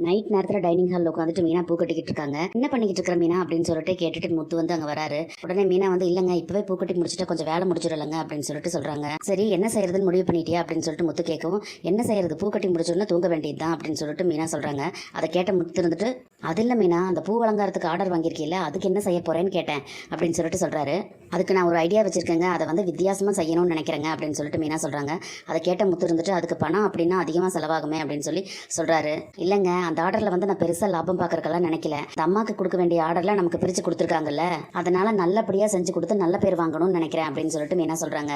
Night நேரத்தில் dining ஹாலில் உட்காந்துட்டு மீனா பூ கட்டிக்கிட்டு இருக்காங்க. என்ன பண்ணிக்கிட்டு இருக்கிற மீனா அப்படின்னு சொல்லிட்டு கேட்டுட்டு முத்து வந்து அங்கே வராரு. உடனே மீனா வந்து இல்லைங்க இப்பவே பூ கட்டி முடிச்சுட்டு கொஞ்சம் வேலை முடிச்சிடலங்க அப்படின்னு சொல்லிட்டு சொல்றாங்க. சரி என்ன செய்யறதுன்னு முடிவு பண்ணிட்டியா அப்படின்னு சொல்லிட்டு முத்து கேட்கவும் என்ன செய்யறது பூ கட்டி முடிச்சோன்னா தூங்க வேண்டியதுதான் அப்படின்னு சொல்லிட்டு மீனா சொல்றாங்க. அதை கேட்ட முத்து இருந்துட்டு அது இல்லை மீனா அந்த பூ அலங்காரத்துக்கு ஆர்டர் வாங்கியிருக்கீல்ல அதுக்கு என்ன செய்ய போறேன்னு கேட்டேன் அப்படின்னு சொல்லிட்டு சொல்றாரு. அதுக்கு நான் ஒரு ஐடியா வச்சிருக்கேங்க அதை வந்து வித்தியாசமா செய்யணும்னு நினைக்கிறேங்க அப்படின்னு சொல்லிட்டு மீனா சொல்றாங்க. அதை கேட்ட முத்து இருந்துட்டு அதுக்கு பணம் அப்படின்னா அதிகமாக செலவாகுமே அப்படின்னு சொல்லி சொல்றாரு. இல்லைங்க அந்த ஆர்டர்ல வந்து நான் பெருசா லாபம் பார்க்கறக்கெல்லாம் நினைக்கல. அந்த அம்மாக்கு கொடுக்க வேண்டிய ஆர்டர்ல நமக்கு பிரிச்சு கொடுத்துருக்காங்கல்ல அதனால நல்லபடியா செஞ்சு கொடுத்து நல்ல பேர் வாங்கணும்னு நினைக்கிறேன் அப்படின்னு சொல்லிட்டு மீனா சொல்றாங்க.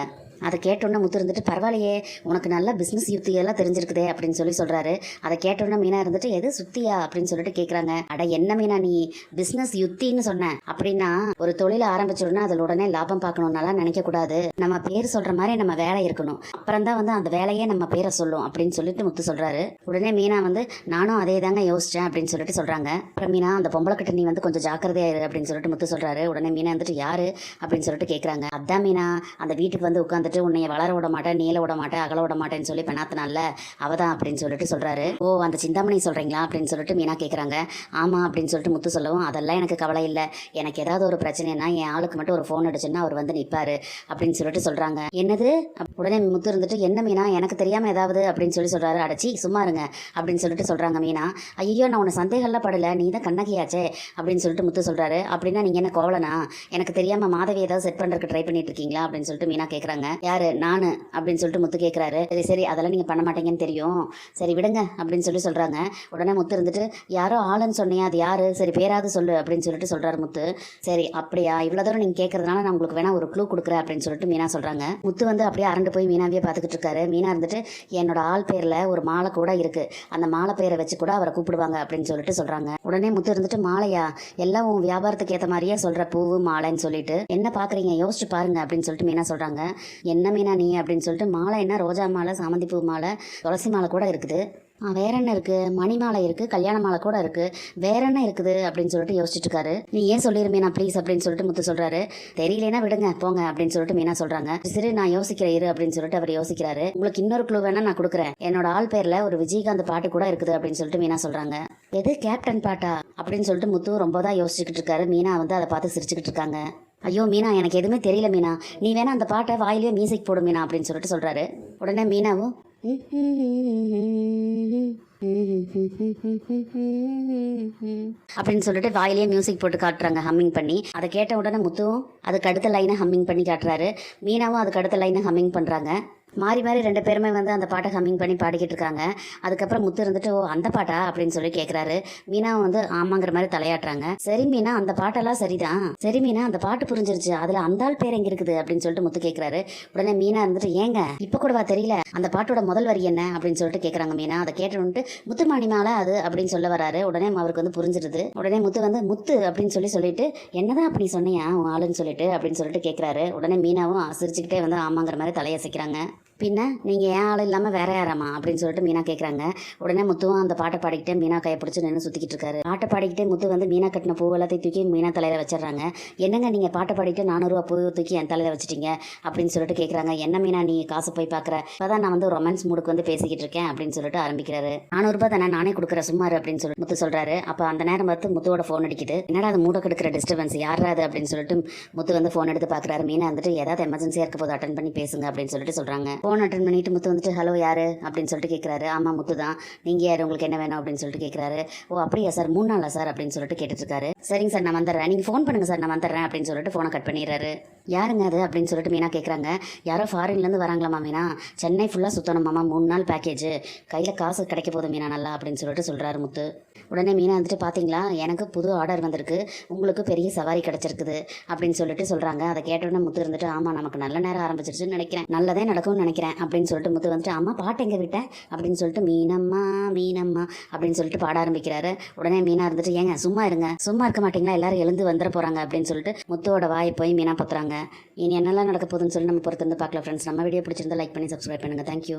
அதை கேட்டோன்னே முத்து இருந்துட்டு பரவாயில்லையே உனக்கு நல்ல பிஸ்னஸ் யுக்தியெல்லாம் தெரிஞ்சிருக்குதே அப்படின்னு சொல்லி சொல்றாரு. அதை கேட்டோன்னே மீனா இருந்துட்டு எது சுத்தியா அப்படின்னு சொல்லிட்டு கேட்குறாங்க. அட என்ன மீனா நீ பிஸ்னஸ் யுக்தின்னு சொன்ன அப்படின்னா ஒரு தொழிலை ஆரம்பிச்சோன்னா அதில் உடனே லாபம் பார்க்கணும்னாலாம் நினைக்க கூடாது. நம்ம பேர் சொல்ற மாதிரி நம்ம வேலை இருக்கணும் அப்புறம் தான் வந்து அந்த வேலையே நம்ம பேரை சொல்லும் அப்படின்னு சொல்லிட்டு முத்து சொல்றாரு. உடனே மீனா வந்து நானும் அதே தாங்க யோசிச்சேன் அப்படின்னு சொல்லிட்டு சொல்றாங்க. அப்புறம் மீனா அந்த பொம்பளை கிட்ட நீ வந்து கொஞ்சம் ஜாக்கிரதையா இரு அப்படின்னு சொல்லிட்டு முத்து சொல்றாரு. உடனே மீனா வந்துட்டு யாரு அப்படின்னு சொல்லிட்டு கேட்குறாங்க. அதான் மீனா அந்த வீட்டுக்கு வந்து உட்காந்து உன்னைய வளர விட மாட்டேன் நீல விட மாட்டேன் அகல விட மாட்டேன்னு சொல்லி பெண்ணாத்தினால அவதான் அப்படின்னு சொல்லிட்டு சொல்றாரு. ஓ அந்த சிந்தாமணி சொல்றீங்களா அப்படின்னு சொல்லிட்டு மீனா கேட்குறாங்க. ஆமா அப்படின்னு சொல்லிட்டு முத்து சொல்லவும் அதெல்லாம் எனக்கு கவலை இல்லை. எனக்கு ஏதாவது ஒரு பிரச்சனைனா என் ஆளுக்கு மட்டும் ஒரு ஃபோன் அடிச்சுன்னா அவர் வந்து நிற்பாரு அப்படின்னு சொல்லிட்டு சொல்றாங்க. என்னது உடனே முத்து இருந்துட்டு என்ன மீனா எனக்கு தெரியாம ஏதாவது அப்படின்னு சொல்லி சொல்றாரு. அடச்சி சும்மா இருங்க அப்படின்னு சொல்லிட்டு சொல்றாங்க மீனா. ஐயோ நான் உன்னை சந்தேகம்லாம் படல நீ தான் கண்ணகியாச்சே அப்படின்னு சொல்லிட்டு முத்து சொல்றாரு. அப்படின்னா நீங்க என்ன கோவலனா எனக்கு தெரியாம மாதவி ஏதாவது செட் பண்றதுக்கு ட்ரை பண்ணிட்டு இருக்கீங்களா அப்படின்னு சொல்லிட்டு மீனா கேட்குறாங்க. யாரு நானு அப்படின்னு சொல்லிட்டு முத்து கேட்குறாரு. சரி சரி அதெல்லாம் நீங்கள் பண்ண மாட்டீங்கன்னு தெரியும் சரி விடுங்க அப்படின்னு சொல்லி சொல்கிறாங்க. உடனே முத்து இருந்துட்டு யாரோ ஆளுன்னு சொன்னியா அது யாரு சரி பேராது சொல்லு அப்படின்னு சொல்லிட்டு சொல்கிறாரு முத்து. சரி அப்படியா இவ்வளோ தூரம் நீங்கள் கேட்கறதுனால நான் உங்களுக்கு வேணா ஒரு க்ளூ கொடுக்குறேன் அப்படின்னு சொல்லிட்டு மீனா சொல்கிறாங்க. முத்து வந்து அப்படியே அரண்டு போய் மீனாவே பார்த்துக்கிட்டு இருக்காரு. மீனா இருந்துட்டு என்னோட ஆள் பேரில் ஒரு மாலை கூட இருக்கு அந்த மாலை பேரை வச்சு கூட அவரை கூப்பிடுவாங்க அப்படின்னு சொல்லிட்டு சொல்கிறாங்க. உடனே முத்து இருந்துட்டு மாலையா எல்லாம் உன் வியாபாரத்துக்கு ஏற்ற மாதிரியே சொல்கிற பூவு மாலைன்னு சொல்லிட்டு என்ன பார்க்குறீங்க யோசிச்சு பாருங்க அப்படின்னு சொல்லிட்டு மீனா சொல்கிறாங்க. என்ன மீனா நீ அப்படின்னு சொல்லிட்டு மாலை என்ன ரோஜா மாலை சாமந்தி பூ மாலை துளசி மாலை கூட இருக்குது. வேற என்ன இருக்கு மணி மாலை இருக்கு கல்யாண மாலை கூட இருக்கு வேற என்ன இருக்குது அப்படின்னு சொல்லிட்டு யோசிச்சுட்டு இருக்காரு. நீ ஏன் சொல்லிரு மீனா ப்ளீஸ் அப்படின்னு சொல்லிட்டு முத்து சொல்றாரு. தெரியலனா விடுங்க போங்க அப்படின்னு சொல்லிட்டு மீனா சொல்றாங்க. சரி நான் யோசிக்கிறேன் இரு அப்படின்னு சொல்லிட்டு அவர் யோசிக்கிறாரு. உங்களுக்கு இன்னொரு க்ளூ வேணா நான் கொடுக்குறேன். என்னோட ஆள் பேர்ல ஒரு விஜயகாந்த் பாட்டு கூட இருக்குது அப்படின்னு சொல்லிட்டு மீனா சொல்றாங்க. எது கேப்டன் பாட்டா அப்படின்னு சொல்லிட்டு முத்து ரொம்ப தான் யோசிச்சுக்கிட்டு இருக்காரு. மீனா வந்து அதை பார்த்து சிரிச்சுக்கிட்டு இருக்காங்க. ஐயோ மீனா எனக்கு எதுவுமே தெரியல மீனா நீ வேணா அந்த பாட்டை வாயிலே மியூசிக் போடு மீனா அப்படின்னு சொல்லிட்டு சொல்றாரு. உடனே மீனாவும் அப்படின்னு சொல்லிட்டு வாயிலேயே மியூசிக் போட்டு காட்டுறாங்க ஹம்மிங் பண்ணி. அதை கேட்ட உடனே முத்துவும் அதுக்கு அடுத்த லைனை ஹம்மிங் பண்ணி காட்டுறாரு. மீனாவும் அதுக்கு அடுத்த லைனை ஹம்மிங் பண்றாங்க. மாறி மாறி ரெண்டு பேருமே வந்து அந்த பாட்டை ஹம்மிங் பண்ணி பாடிக்கிட்டு இருக்காங்க. அதுக்கப்புறம் முத்து இருந்துட்டு ஓ அந்த பாட்டா அப்படின்னு சொல்லி கேட்குறாரு. மீனா வந்து ஆமாங்கிற மாதிரி தலையாட்டுறாங்க. சரி மீனா அந்த பாட்டெல்லாம் சரிதான் சரி மீனா அந்த பாட்டு புரிஞ்சிருச்சு அதுல அந்த ஆள் பேர் எங்க இருக்குது அப்படின்னு சொல்லிட்டு முத்து கேட்குறாரு. உடனே மீனா இருந்துட்டு ஏங்க இப்ப கூடவா தெரியல அந்த பாட்டோட முதல் வரி என்ன அப்படின்னு சொல்லிட்டு கேட்குறாங்க மீனா. அதை கேட்டு முத்துமாணி மாலை அது அப்படின்னு சொல்ல வராரு. உடனே அவருக்கு வந்து புரிஞ்சிருது. உடனே முத்து வந்து முத்து அப்படின்னு சொல்லிட்டு என்னதான் அப்படி சொன்னியா உன் ஆளுன்னு சொல்லிட்டு அப்படின்னு சொல்லிட்டு கேட்குறாரு. உடனே மீனாவும் சிரிச்சுக்கிட்டே வந்து ஆமாங்கிற மாதிரி தலையசைக்கிறாங்க. பின்ன நீங்கள் ஏன் ஆள் இல்லாமல் வேற யாராமா அப்படின்னு சொல்லிட்டு மீனா கேட்குறாங்க. உடனே முத்துவும் அந்த பாட்டை பாடிக்கிட்டே மீனா கையை பிடிச்சி நின்று சுற்றிக்கிட்டு இருக்காரு. பாட்டை பாடிக்கிட்டே முத்து வந்து மீனா கட்டின பூ எல்லாத்தையும் தூக்கி மீனா தலையில் வச்சிடறாங்க. என்னங்க நீங்கள் பாட்டை பாடிட்டு 400 பூ தூக்கி என் தலையில் வச்சிட்டீங்க அப்படின்னு சொல்லிட்டு கேட்குறாங்க. என்ன மீனா நீ காசு போய் பார்க்குற இப்போதான் நான் வந்து ரொமான்ஸ் மூடுக்கு வந்து பேசிக்கிட்டு இருக்கேன் அப்படின்னு சொல்லிட்டு ஆரம்பிக்கிறாரு. 400 தானே நானே கொடுக்குறேன் சும்மாரு அப்படின்னு சொல்லி முத்து சொல்கிறாரு. அப்போ அந்த நேரம் பார்த்து முத்துவோட ஃபோன் அடிக்குது. என்னடா அது மூட கெடுக்கிற டிஸ்டர்பன்ஸ் யாரா அது அப்படின்னு சொல்லிட்டு முத்து வந்து ஃபோன் எடுத்து பார்க்குறாரு. மீனா வந்துட்டு ஏதாவது எமர்ஜென்சியாக இருக்க போது அட்டன் பண்ணி பேசுங்க அப்படின்னு சொல்லிட்டு சொல்கிறாங்க. ஃபோன் அட்டன் பண்ணிட்டு முத்து வந்துட்டு ஹலோ யாரு அப்படின்னு சொல்லிட்டு கேட்குறாரு. ஆமாம் முத்து தான் நீங்கள் யார் உங்களுக்கு என்ன வேணும் அப்படின்னு சொல்லிட்டு கேட்குறாரு. ஓ அப்படியா சார் 3 நாளா சார் அப்படின்னு சொல்லிட்டு கேட்டுட்டு இருக்காரு. சரிங்க சார் நான் வந்துடுறேன் நீங்கள் ஃபோன் பண்ணுங்க சார் நான் வந்துடுறேன் அப்படின்னு சொல்லிட்டு ஃபோனை கட் பண்ணிடுறாரு. யாருங்க அது அப்படின்னு சொல்லிட்டு மீனா கேட்குறாங்க. யாரோ ஃபாரின்லேருந்து வராங்களாமா மீனா சென்னை ஃபுல்லாக சுற்றணுமாமா 3 நாள் பேக்கேஜ் கையில் காசு கிடைக்க போதும் மீனா நல்லா அப்படின்னு சொல்லிட்டு சொல்கிறாரு முத்து. உடனே மீனா வந்துட்டு பார்த்தீங்களா எனக்கு புது ஆர்டர் வந்திருக்கு உங்களுக்கு பெரிய சவாரி கிடச்சிருக்குது அப்படின்னு சொல்லிட்டு சொல்கிறாங்க. அதை கேட்டோன்னே முத்து இருந்துட்டு ஆமாம் நமக்கு நல்ல நேரம் ஆரம்பிச்சிருச்சுன்னு நினைக்கிறேன் நல்லதே நடக்கும்னு நினைக்கிறேன் அப்படின்னு சொல்லிட்டு முத்து வந்துட்டு அம்மா பாட்டு எங்கே விட்டேன் அப்படின்னு சொல்லிட்டு மீனம்மா மீனம்மா அப்படின்னு சொல்லிட்டு பாட ஆரம்பிக்கிறாரு. உடனே மீனா இருந்துட்டு ஏங்க சும்மா இருங்க சும்மா இருக்க மாட்டீங்களா எல்லாரும் எழுந்து வந்துட போகிறாங்க அப்படின்னு சொல்லிட்டு முத்துவோட வாயை போய் மீனா பத்துறாங்க. இனி என்னெல்லாம் நடக்க போகுதுன்னு சொல்லி நம்ம பொறுத்து வந்து பார்க்கலாம் ஃப்ரெண்ட்ஸ். நம்ம வீடியோ பிடிச்சிருந்தா லைக் பண்ணி சப்ஸ்கிரைப் பண்ணுங்கள். தேங்க்யூ.